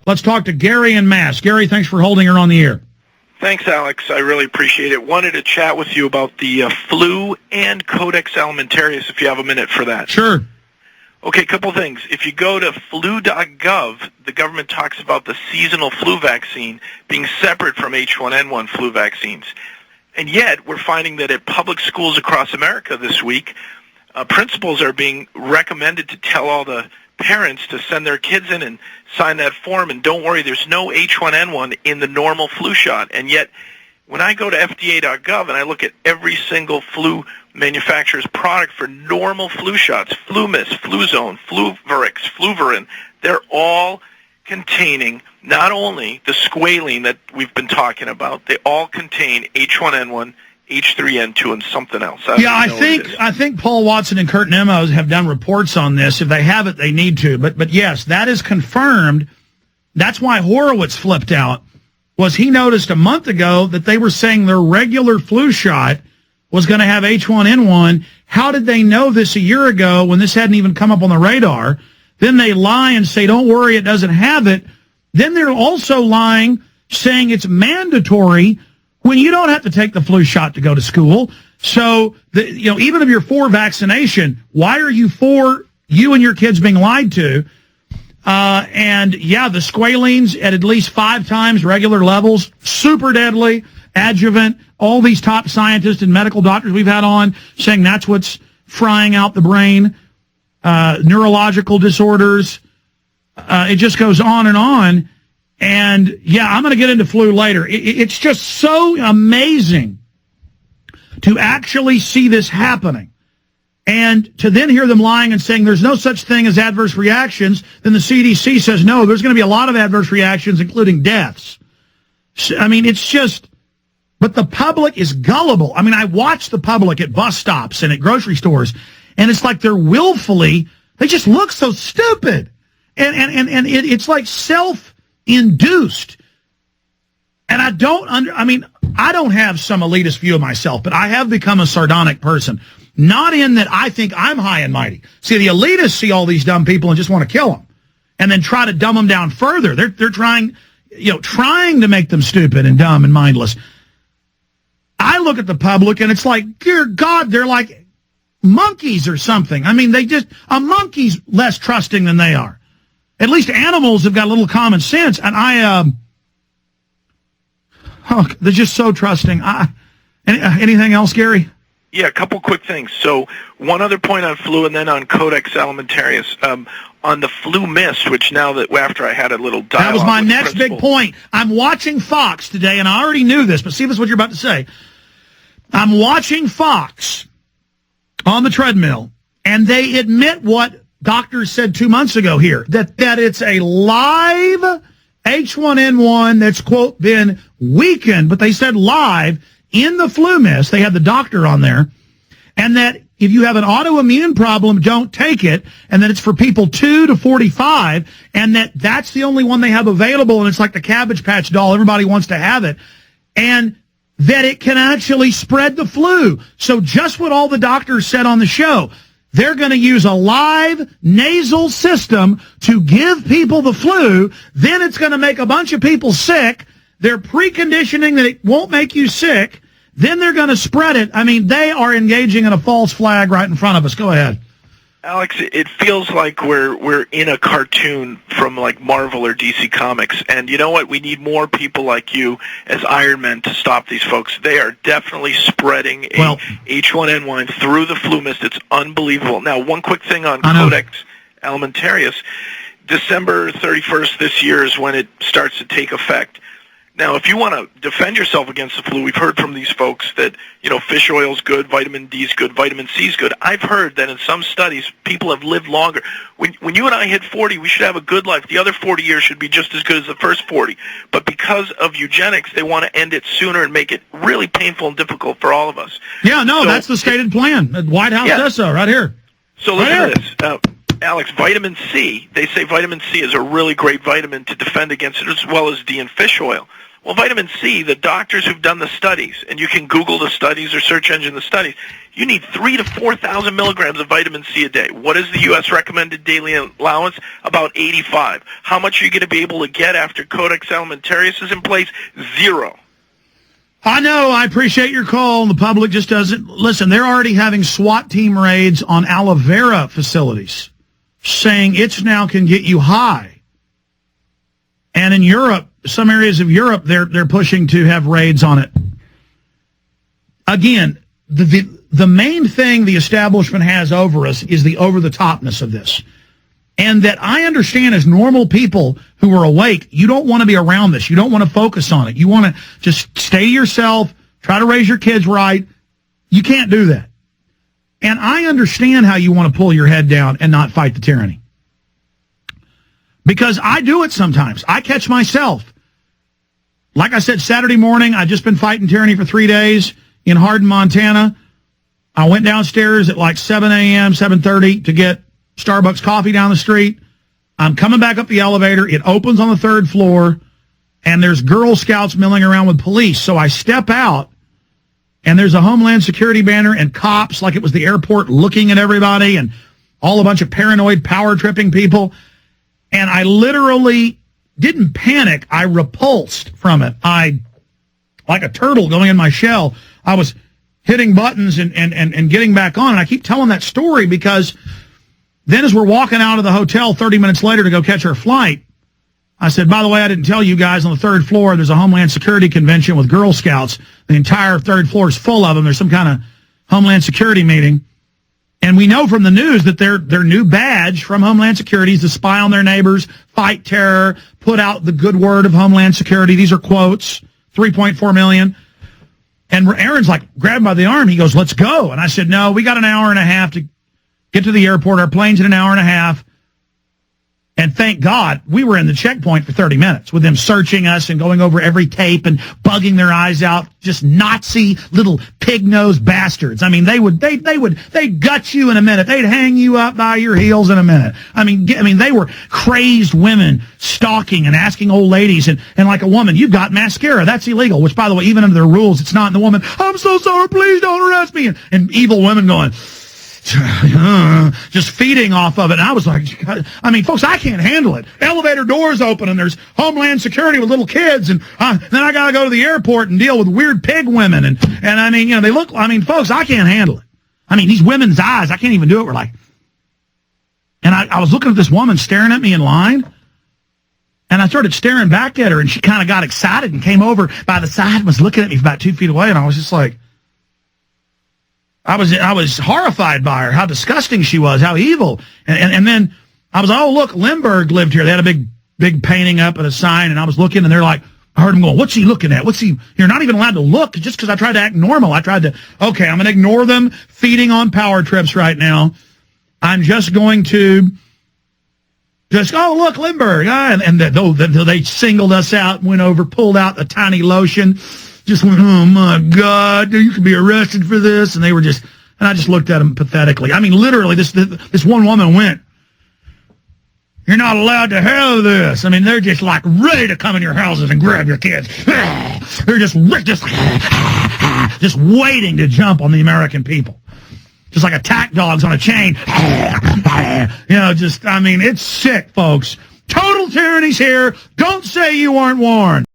Let's talk to Gary in Mass. Gary, thanks for holding her on the air. Thanks, Alex. I really appreciate it. Wanted to chat with you about the flu and Codex Alimentarius, if you have a minute for that. Sure. Okay, couple things. If you go to flu.gov, the government talks about the seasonal flu vaccine being separate from H1N1 flu vaccines. And yet, we're finding that at public schools across America this week, principals are being recommended to tell all the parents to send their kids in and sign that form, and don't worry, there's no H1N1 in the normal flu shot. And yet, when I go to FDA.gov and I look at every single flu manufacturer's product for normal flu shots, FluMist, Fluzone, Fluvarix, Fluvarin, they're all containing not only the squalene that we've been talking about, they all contain H1N1, H3N2, and something else. I think Paul Watson and Kurt Nemos have done reports on this. If they haven't, they need to. But yes, that is confirmed. That's why Horowitz flipped out, was he noticed a month ago that they were saying their regular flu shot was going to have H1N1. How did they know this a year ago when this hadn't even come up on the radar? Then they lie and say, don't worry, it doesn't have it. Then they're also lying, saying it's mandatory when you don't have to take the flu shot to go to school. So, even if you're for vaccination, why are you for you and your kids being lied to? The squalene's at least 5 times regular levels, super deadly, adjuvant. All these top scientists and medical doctors we've had on saying that's what's frying out the brain, neurological disorders. It just goes on and on. And, I'm going to get into flu later. It's just so amazing to actually see this happening. And to then hear them lying and saying there's no such thing as adverse reactions, then the CDC says, no, there's going to be a lot of adverse reactions, including deaths. It's just, but the public is gullible. I watch the public at bus stops and at grocery stores, and it's like they're they just look so stupid. And it's like self-induced. And I don't have some elitist view of myself, but I have become a sardonic person. Not in that I think I'm high and mighty. See, the elitists see all these dumb people and just want to kill them, and then try to dumb them down further. They're trying to make them stupid and dumb and mindless. I look at the public and it's like, dear God, they're like monkeys or something. A monkey's less trusting than they are. At least animals have got a little common sense, and they're just so trusting. Anything else, Gary? Yeah, a couple quick things. So one other point on flu and then on Codex Alimentarius. On the FluMist, which now that after I had a little dialogue that was my with next big point. I'm watching Fox today, and I already knew this, but see if this is what you're about to say. I'm watching Fox on the treadmill, and they admit what doctors said 2 months ago here, that it's a live H1N1 that's, quote, been weakened, but they said live in the FluMist. They had the doctor on there, and that if you have an autoimmune problem, don't take it, and that it's for people 2 to 45, and that's the only one they have available, and it's like the Cabbage Patch doll. Everybody wants to have it, and that it can actually spread the flu. So just what all the doctors said on the show, they're going to use a live nasal system to give people the flu. Then it's going to make a bunch of people sick. They're preconditioning that it won't make you sick. Then they're going to spread it. They are engaging in a false flag right in front of us. Go ahead. Alex, it feels like we're in a cartoon from like Marvel or DC Comics. And you know what? We need more people like you as Iron Men to stop these folks. They are definitely spreading H1N1 through the FluMist. It's unbelievable. Now, one quick thing on Codex Alimentarius. December 31st this year is when it starts to take effect. Now, if you want to defend yourself against the flu, we've heard from these folks that, fish oil's good, vitamin D's good, vitamin C's good. I've heard that in some studies, people have lived longer. When you and I hit 40, we should have a good life. The other 40 years should be just as good as the first 40. But because of eugenics, they want to end it sooner and make it really painful and difficult for all of us. Yeah, no, that's the stated plan. The White House does so right here. So listen to this. Alex, vitamin C, they say vitamin C is a really great vitamin to defend against it, as well as D in fish oil. Well, vitamin C, the doctors who've done the studies, and you can Google the studies or search engine the studies, you need 3,000 to 4,000 milligrams of vitamin C a day. What is the U.S. recommended daily allowance? About 85. How much are you going to be able to get after Codex Alimentarius is in place? 0. I know. I appreciate your call. And the public just doesn't listen. They're already having SWAT team raids on aloe vera facilities, saying it's now can get you high. And in Europe, some areas of Europe, they're pushing to have raids on it. Again, the main thing the establishment has over us is the over-the-topness of this. And that I understand as normal people who are awake, you don't want to be around this. You don't want to focus on it. You want to just stay to yourself, try to raise your kids right. You can't do that. And I understand how you want to pull your head down and not fight the tyranny. Because I do it sometimes. I catch myself. Like I said, Saturday morning, I'd just been fighting tyranny for 3 days in Hardin, Montana. I went downstairs at like 7 a.m., 7:30 to get Starbucks coffee down the street. I'm coming back up the elevator. It opens on the 3rd floor, and there's Girl Scouts milling around with police. So I step out, and there's a Homeland Security banner and cops like it was the airport looking at everybody and all a bunch of paranoid power-tripping people. And I literally didn't panic. I repulsed from it. Like a turtle going in my shell, I was hitting buttons and getting back on. And I keep telling that story because then as we're walking out of the hotel 30 minutes later to go catch our flight, I said, by the way, I didn't tell you guys, on the 3rd floor, there's a Homeland Security convention with Girl Scouts. The entire 3rd floor is full of them. There's some kind of Homeland Security meeting. And we know from the news that their new badge from Homeland Security is to spy on their neighbors, fight terror, put out the good word of Homeland Security. These are quotes, 3.4 million. And Aaron's like, grabbed him by the arm. He goes, let's go. And I said, no, we got an hour and a half to get to the airport. Our plane's in an hour and a half. And thank God we were in the checkpoint for 30 minutes with them searching us and going over every tape and bugging their eyes out. Just Nazi little pig-nosed bastards. I mean, they'd gut you in a minute. They'd hang you up by your heels in a minute. I mean, they were crazed women stalking and asking old ladies and like a woman, you've got mascara. That's illegal, which by the way, even under their rules, it's not. And the woman, I'm so sorry, please don't arrest me. And evil women going, just feeding off of it. And I was like, I mean, folks, I can't handle it. Elevator doors open and there's Homeland Security with little kids. And then I got to go to the airport and deal with weird pig women. And I mean, they look, I mean, folks, I can't handle it. I mean, these women's eyes, I can't even do it. We're like, and I was looking at this woman staring at me in line. And I started staring back at her and she kind of got excited and came over by the side and was looking at me about 2 feet away. And I was just like, I was horrified by her, how disgusting she was, how evil. And then I was, oh, look, Lindbergh lived here. They had a big painting up and a sign, and I was looking, and they're like, I heard him going, what's he looking at? You're not even allowed to look just because I tried to act normal. I tried to, okay, I'm going to ignore them feeding on power trips right now. I'm just going to oh, look, Lindbergh. And they singled us out, went over, pulled out the tiny lotion. Just went, oh, my God, you could be arrested for this. And and I just looked at them pathetically. I mean, literally, this one woman went, you're not allowed to have this. I mean, they're just like ready to come in your houses and grab your kids. They're just waiting to jump on the American people. Just like attack dogs on a chain. I mean, it's sick, folks. Total tyranny's here. Don't say you aren't warned.